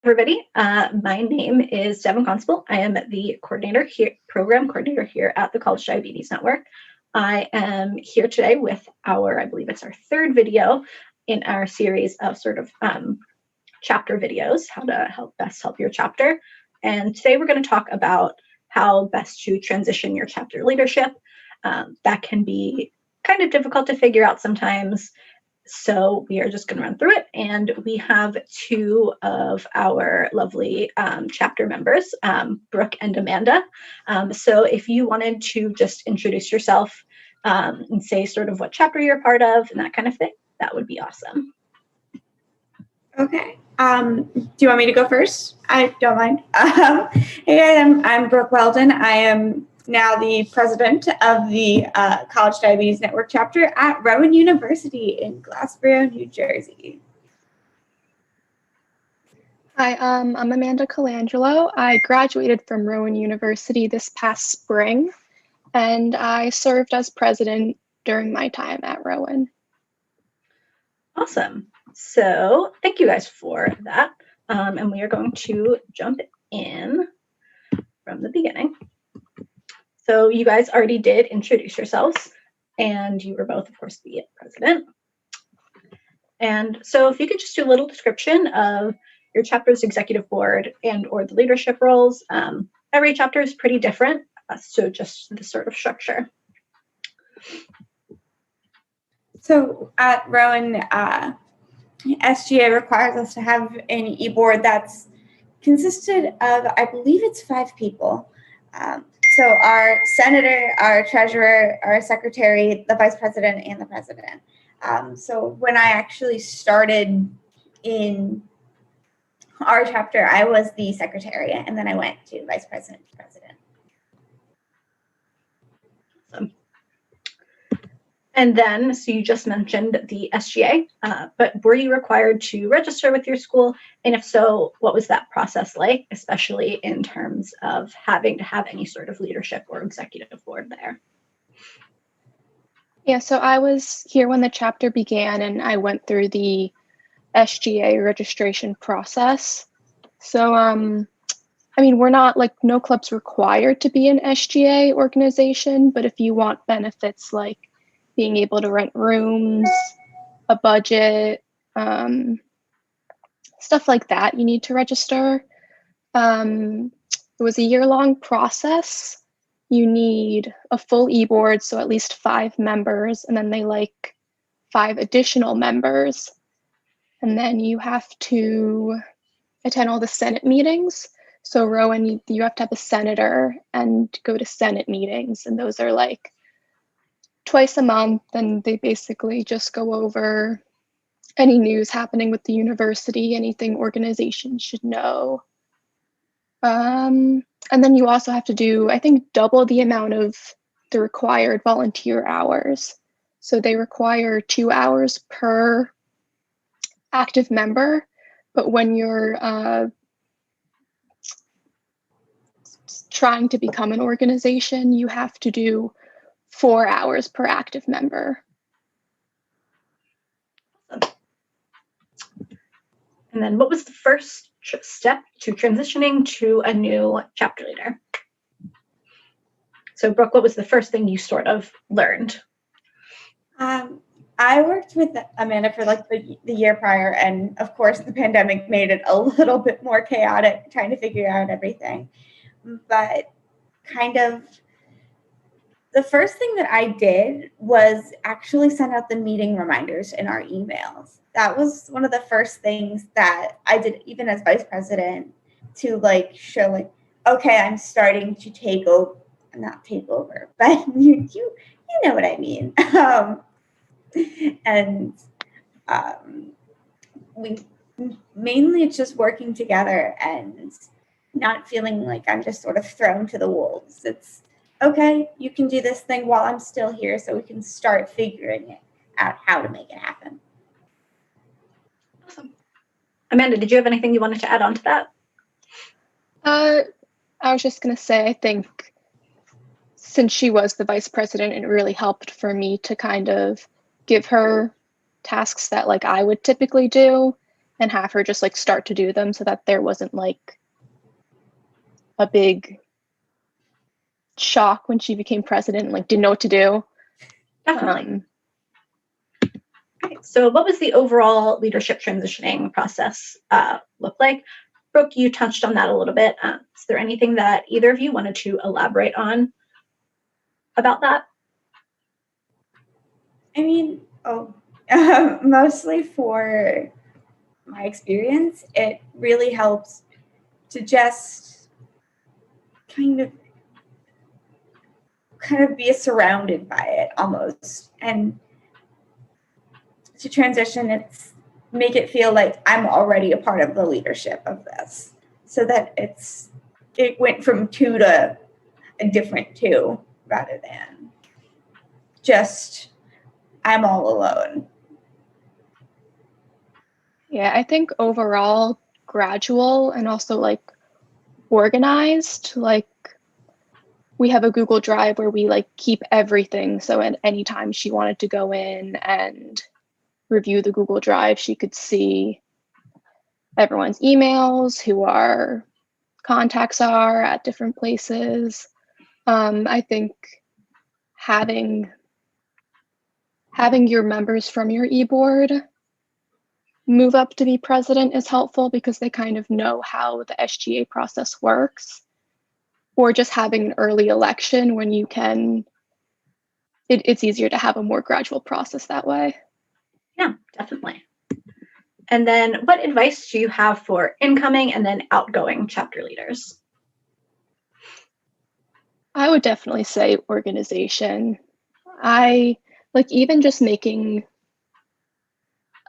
Everybody, my name is Devin Constable. I am the program coordinator here at the College Diabetes Network. I am here today with I believe it's our third video in our series of chapter videos, how to best help your chapter. And today we're going to talk about how best to transition your chapter leadership. That can be kind of difficult to figure out sometimes. So we are just going to run through it, and we have two of our lovely chapter members, Brooke and Amanda. So if you wanted to just introduce yourself and say sort of what chapter you're part of and that kind of thing, that would be awesome. Okay. Do you want me to go first? I don't mind. Hey guys, I'm Brooke Weldon. I am now the president of the College Diabetes Network chapter at Rowan University in Glassboro, New Jersey. Hi, I'm Amanda Colangelo. I graduated from Rowan University this past spring, and I served as president during my time at Rowan. Awesome. So thank you guys for that. And we are going to jump in from the beginning. So you guys already did introduce yourselves, and you were both, of course, the president. And so if you could just do a little description of your chapter's executive board and or the leadership roles. Every chapter is pretty different, so just the sort of structure. So at Rowan, SGA requires us to have an e-board that's consisted of, I believe it's 5 people. So our senator, our treasurer, our secretary, the vice president, and the president. So when I actually started in our chapter, I was the secretary, and then I went to vice president to president. Awesome. And then, so you just mentioned the SGA, but were you required to register with your school? And if so, what was that process like, especially in terms of having to have any sort of leadership or executive board there? Yeah, so I was here when the chapter began, and I went through the SGA registration process. So, I mean, we're not no club's required to be an SGA organization, but if you want benefits like being able to rent rooms, a budget, stuff like that, you need to register. It was a year-long process. You need a full e-board, so at least 5 members, and then they like 5 additional members. And then you have to attend all the Senate meetings. So Rowan, you have to have a senator and go to Senate meetings, and those are like twice a month, and they basically just go over any news happening with the university, anything organizations should know. And then you also have to do, I think, double the amount of the required volunteer hours. So they require 2 hours per active member, but when you're trying to become an organization, you have to do 4 hours per active member. And then what was the first step to transitioning to a new chapter leader? So Brooke, what was the first thing you sort of learned? I worked with Amanda for like the year prior, and of course the pandemic made it a little bit more chaotic trying to figure out everything. But kind of the first thing that I did was actually send out the meeting reminders in our emails. That was one of the first things that I did, even as vice president, to like show like, okay, I'm starting to take over, not take over, but you know what I mean. We mainly it's just working together and not feeling like I'm just sort of thrown to the wolves. It's okay, you can do this thing while I'm still here, so we can start figuring out how to make it happen. Awesome. Amanda, did you have anything you wanted to add on to that? I was just going to say, I think since she was the vice president, it really helped for me to kind of give her tasks that like I would typically do and have her just like start to do them so that there wasn't like a big shock when she became president and like didn't know what to do. Definitely. Okay, so what was the overall leadership transitioning process look like? Brooke, you touched on that a little bit. Is there anything that either of you wanted to elaborate on about that? I mean, mostly for my experience, it really helps to just kind of be surrounded by it almost, and to transition, it's make it feel like I'm already a part of the leadership of this, so that it went from 2 to a different 2 rather than just I'm all alone. Yeah, I think overall gradual and also like organized. Like we have a Google Drive where we like keep everything. So at any time she wanted to go in and review the Google Drive, she could see everyone's emails, who our contacts are at different places. I think having your members from your e-board move up to be president is helpful because they kind of know how the SGA process works. Or just having an early election when you can, it's easier to have a more gradual process that way. Yeah, definitely. And then what advice do you have for incoming and then outgoing chapter leaders? I would definitely say organization. I like even just making,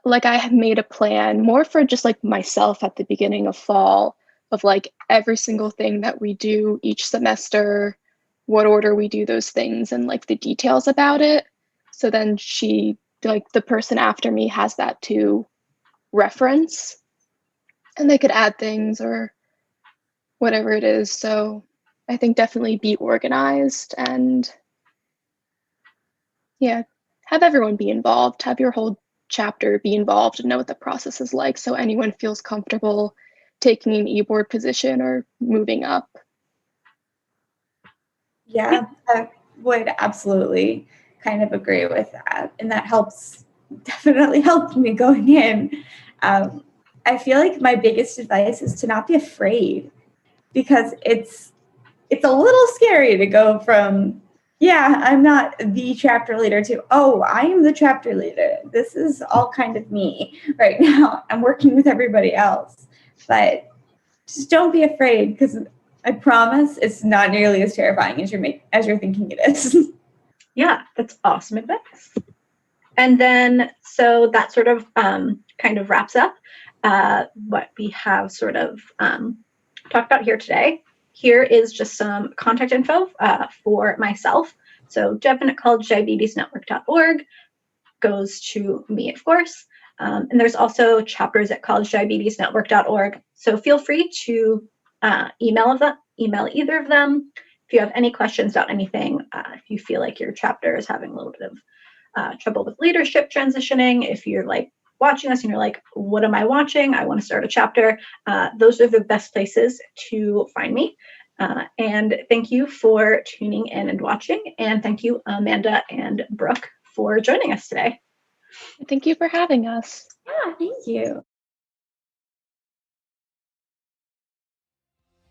like I have made a plan more for just like myself at the beginning of fall of like every single thing that we do each semester, what order we do those things, and like the details about it. So then she, like the person after me, has that to reference and they could add things or whatever it is. So I think definitely be organized and yeah, have everyone be involved, have your whole chapter be involved and know what the process is like so anyone feels comfortable taking an e-board position or moving up. Yeah, I would absolutely kind of agree with that. And that definitely helped me going in. I feel like my biggest advice is to not be afraid, because it's a little scary to go from, yeah, I'm not the chapter leader, to, oh, I am the chapter leader. This is all kind of me right now. I'm working with everybody else. But just don't be afraid, because I promise it's not nearly as terrifying as you're thinking it is. Yeah, that's awesome advice. And then, so that sort of kind of wraps up what we have sort of talked about here today. Here is just some contact info for myself. So Devin at collegediabetesnetwork.org goes to me, of course. And there's also chapters at collegediabetesnetwork.org. So feel free to email either of them. If you have any questions about anything, if you feel like your chapter is having a little bit of trouble with leadership transitioning, if you're like watching us and you're like, what am I watching? I want to start a chapter. Those are the best places to find me. And thank you for tuning in and watching. And thank you, Amanda and Brooke, for joining us today. Thank you for having us. Yeah, thank you.